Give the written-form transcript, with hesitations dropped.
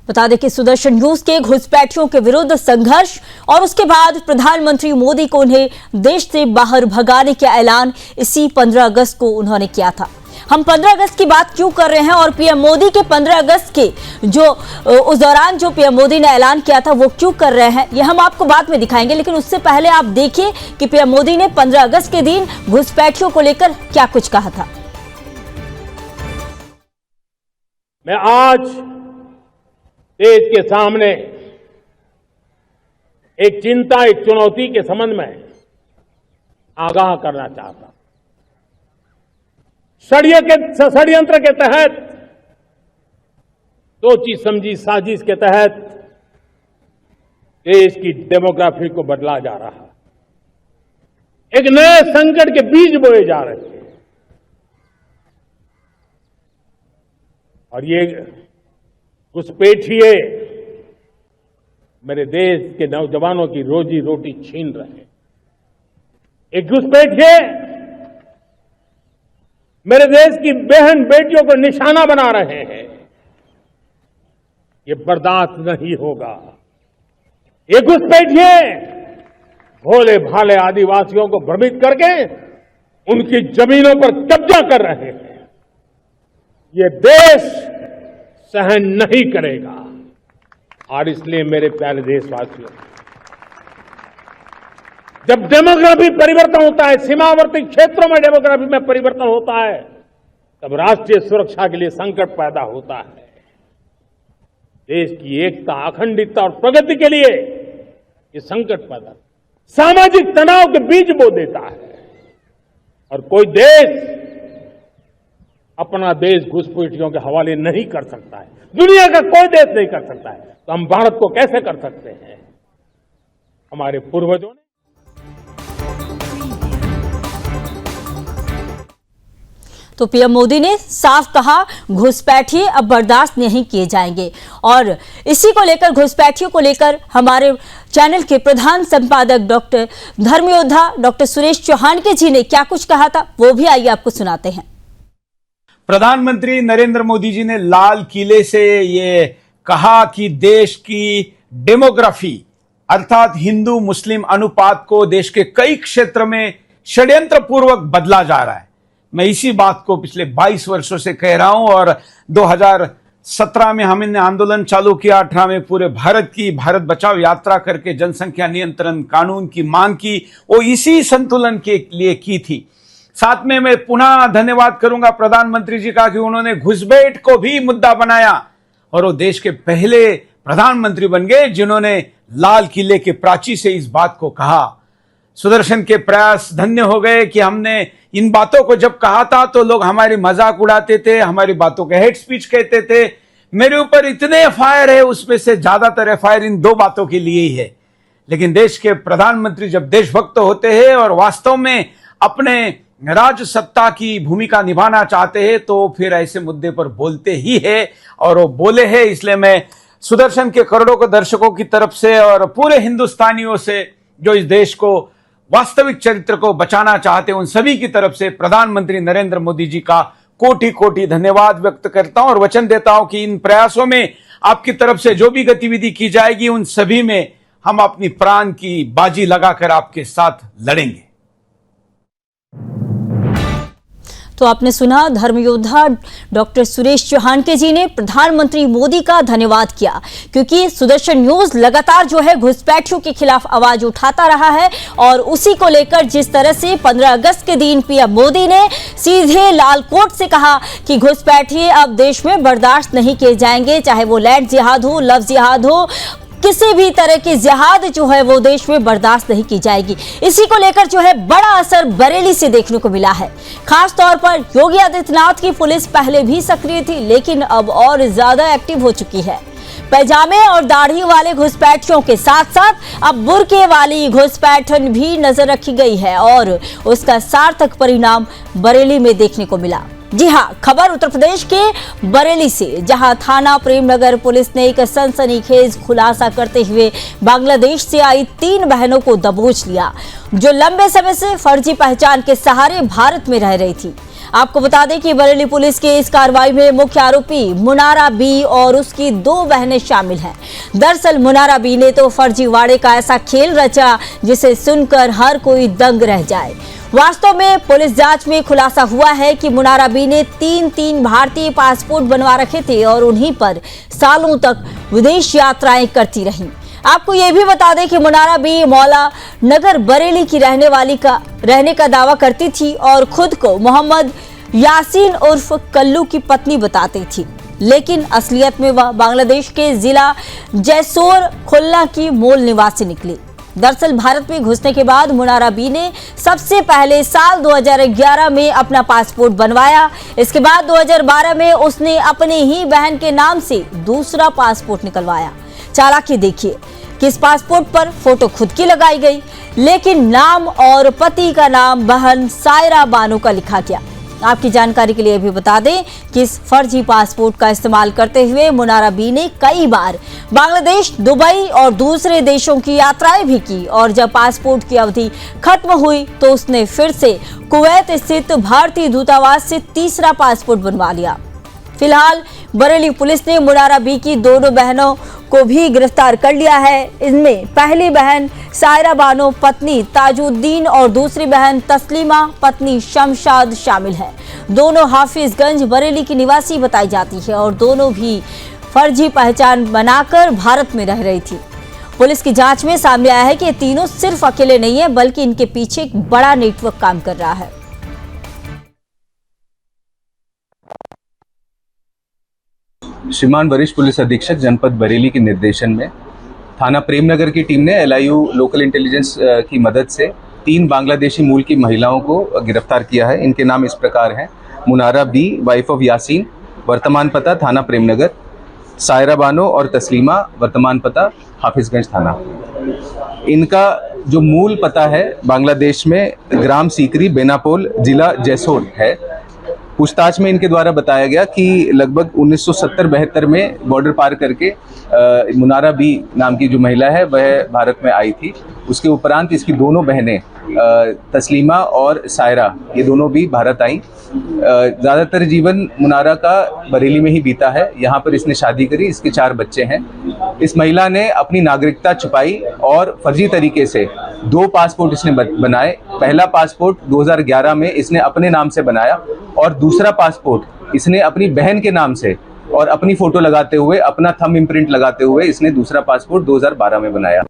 बता दें कि सुदर्शन न्यूज के घुसपैठियों के विरुद्ध संघर्ष और उसके बाद प्रधानमंत्री मोदी को उन्हें देश से बाहर भगाने का ऐलान इसी 15 अगस्त को उन्होंने किया था। हम 15 अगस्त की बात क्यों कर रहे हैं और पीएम मोदी के 15 अगस्त के उस दौरान जो पीएम मोदी ने ऐलान किया था वो क्यों कर रहे हैं, ये हम आपको बाद में दिखाएंगे। लेकिन उससे पहले आप देखिए कि पीएम मोदी ने 15 अगस्त के दिन घुसपैठियों को लेकर क्या कुछ कहा था। मैं आज देश के सामने एक चिंता, एक चुनौती के संबंध में आगाह करना चाहता हूं। षड्यंत्र के तहत, सोची समझी साजिश के तहत देश की डेमोग्राफी को बदला जा रहा है। एक नए संकट के बीज बोए जा रहे हैं और ये घुसपैठिए मेरे देश के नौजवानों की रोजी रोटी छीन रहे हैं। एक घुसपैठिए मेरे देश की बहन बेटियों को निशाना बना रहे हैं। ये बर्दाश्त नहीं होगा। ये घुसपैठिए भोले भाले आदिवासियों को भ्रमित करके उनकी जमीनों पर कब्जा कर रहे हैं। ये देश सहन नहीं करेगा। और इसलिए मेरे प्यारे देशवासियों, जब डेमोग्राफी परिवर्तन होता है, सीमावर्ती क्षेत्रों में डेमोग्राफी में परिवर्तन होता है, तब राष्ट्रीय सुरक्षा के लिए संकट पैदा होता है। देश की एकता, अखंडितता और प्रगति के लिए ये संकट पैदा, सामाजिक तनाव के बीज बो देता है। और कोई देश अपना देश घुसपैठियों के हवाले नहीं कर सकता है। दुनिया का कोई देश नहीं कर सकता है, तो हम भारत को कैसे कर सकते हैं? हमारे पूर्वजों ने। तो पीएम मोदी ने साफ कहा, घुसपैठिए अब बर्दाश्त नहीं किए जाएंगे। और इसी को लेकर, घुसपैठियों को लेकर, हमारे चैनल के प्रधान संपादक डॉक्टर धर्मयोद्धा डॉक्टर सुरेश चौहान जी ने क्या कुछ कहा था, वो भी आइए आपको सुनाते हैं। प्रधानमंत्री नरेंद्र मोदी जी ने लाल किले से ये कहा कि देश की डेमोग्राफी अर्थात हिंदू मुस्लिम अनुपात को देश के कई क्षेत्र में षड्यंत्र पूर्वक बदला जा रहा है। मैं इसी बात को पिछले 22 वर्षों से कह रहा हूं और 2017 में हमने आंदोलन चालू किया। 18 में पूरे भारत की भारत बचाओ यात्रा करके जनसंख्या नियंत्रण कानून की मांग की, वो इसी संतुलन के लिए की थी। साथ में मैं पुनः धन्यवाद करूंगा प्रधानमंत्री जी का कि उन्होंने घुसपैठ को भी मुद्दा बनाया और वो देश के पहले प्रधानमंत्री बन गए जिन्होंने लाल किले के प्राची से इस बात को कहा। सुदर्शन के प्रयास धन्य हो गए कि हमने इन बातों को जब कहा था तो लोग हमारी मजाक उड़ाते थे, हमारी बातों के हेट स्पीच कहते थे। मेरे ऊपर इतने एफआईआर है, उसमें से ज्यादातर एफआईआर इन 2 बातों के लिए ही है। लेकिन देश के प्रधानमंत्री जब देशभक्त होते हैं और वास्तव में अपने राज सत्ता की भूमिका निभाना चाहते हैं तो फिर ऐसे मुद्दे पर बोलते ही है और वो बोले हैं। इसलिए मैं सुदर्शन के करोड़ों को दर्शकों की तरफ से और पूरे हिंदुस्तानियों से जो इस देश को वास्तविक चरित्र को बचाना चाहते हैं, उन सभी की तरफ से प्रधानमंत्री नरेंद्र मोदी जी का कोटि कोटि धन्यवाद व्यक्त करता हूं और वचन देता हूं कि इन प्रयासों में आपकी तरफ से जो भी गतिविधि की जाएगी उन सभी में हम अपनी प्राण की बाजी लगाकर आपके साथ लड़ेंगे। तो आपने सुना, धर्मयोद्धा डॉक्टर सुरेश चौहान जी ने प्रधानमंत्री मोदी का धन्यवाद किया, क्योंकि सुदर्शन न्यूज लगातार जो है घुसपैठियों के खिलाफ आवाज उठाता रहा है। और उसी को लेकर जिस तरह से 15 अगस्त के दिन पीएम मोदी ने सीधे लालकोट से कहा कि घुसपैठिए अब देश में बर्दाश्त नहीं किए जाएंगे, चाहे वो लैंड जिहाद हो, लव जिहाद हो, किसी भी तरह की जिहाद जो है वो देश में बर्दाश्त नहीं की जाएगी। इसी को लेकर जो है बड़ा असर बरेली से देखने को मिला है। खास तौर पर योगी आदित्यनाथ की पुलिस पहले भी सक्रिय थी, लेकिन अब और ज्यादा एक्टिव हो चुकी है। पैजामे और दाढ़ी वाले घुसपैठियों के साथ साथ अब बुर्के वाली घुसपैठन भी नजर रखी गई है और उसका सार्थक परिणाम बरेली में देखने को मिला। जी हां, खबर उत्तर प्रदेश के बरेली से, जहां थाना प्रेमनगर पुलिस ने एक सनसनीखेज खुलासा करते हुए बांग्लादेश से आई 3 बहनों को दबोच लिया, जो लंबे समय से फर्जी पहचान के सहारे भारत में रह रही थी। आपको बता दें कि बरेली पुलिस की इस कार्रवाई में मुख्य आरोपी मुनारा बी और उसकी 2 बहनें शामिल हैं। दरअसल मुनारा बी ने तो फर्जीवाड़े का ऐसा खेल रचा जिसे सुनकर हर कोई दंग रह जाए। वास्तव में पुलिस जांच में खुलासा हुआ है कि मुनारा बी ने 3 भारतीय पासपोर्ट बनवा रखे थे और उन्हीं पर सालों तक विदेश यात्राएं करती रहीं। आपको यह भी बता दें कि मुनारा बी मौला नगर बरेली की रहने का दावा करती थी और खुद को मोहम्मद यासीन उर्फ कल्लू की पत्नी बताती थी, लेकिन असलियत में वह बांग्लादेश के जिला जैसोर खुलना की मूल निवासी निकली। दरअसल भारत में घुसने के बाद मुनारा बी ने सबसे पहले साल 2011 में अपना पासपोर्ट बनवाया। इसके बाद 2012 में उसने अपने ही बहन के नाम से दूसरा पासपोर्ट निकलवाया। चालाकी देखिए कि इस पासपोर्ट पर फोटो खुद की लगाई गई, लेकिन नाम और पति का नाम बहन सायरा बानो का लिखा गया। आपकी जानकारी के लिए भी बता दें कि इस फर्जी पासपोर्ट का इस्तेमाल करते हुए मुनारा बी ने कई बार बांग्लादेश, दुबई और दूसरे देशों की यात्राएं भी की और जब पासपोर्ट की अवधि खत्म हुई तो उसने फिर से कुवैत स्थित भारतीय दूतावास से तीसरा पासपोर्ट बनवा लिया। फिलहाल बरेली पुलिस ने मुनारा बी की दोनों बहनों को भी गिरफ्तार कर लिया है। इनमें पहली बहन सायरा बानो पत्नी ताजुद्दीन और दूसरी बहन तस्लीमा पत्नी शमशाद शामिल है। दोनों हाफिजगंज बरेली की निवासी बताई जाती है और दोनों भी फर्जी पहचान बनाकर भारत में रह रही थी। पुलिस की जांच में सामने आया है कि ये तीनों सिर्फ अकेले नहीं है, बल्कि इनके पीछे एक बड़ा नेटवर्क काम कर रहा है। श्रीमान वरिष्ठ पुलिस अधीक्षक जनपद बरेली के निर्देशन में थाना प्रेमनगर की टीम ने LIU लोकल इंटेलिजेंस की मदद से 3 बांग्लादेशी मूल की महिलाओं को गिरफ्तार किया है। इनके नाम इस प्रकार हैं: मुनारा बी वाइफ ऑफ यासीन, वर्तमान पता थाना प्रेमनगर; सायरा बानो और तस्लीमा, वर्तमान पता हाफिजगंज थाना। इनका जो मूल पता है बांग्लादेश में ग्राम सीकरी, बेनापोल, जिला जैसोर है। पूछताछ में इनके द्वारा बताया गया कि लगभग 1970-72 में बॉर्डर पार करके मुनारा बी नाम की जो महिला है वह भारत में आई थी। उसके उपरांत इसकी दोनों बहनें तस्लीमा और सायरा, ये दोनों भी भारत आई। ज़्यादातर जीवन मुनारा का बरेली में ही बीता है। यहाँ पर इसने शादी करी, इसके 4 बच्चे हैं। इस महिला ने अपनी नागरिकता छुपाई और फर्जी तरीके से 2 पासपोर्ट इसने बनाए। पहला पासपोर्ट 2011 में इसने अपने नाम से बनाया और दूसरा पासपोर्ट इसने अपनी बहन के नाम से और अपनी फोटो लगाते हुए, अपना थंब इम्प्रिंट लगाते हुए इसने दूसरा पासपोर्ट 2012 में बनाया।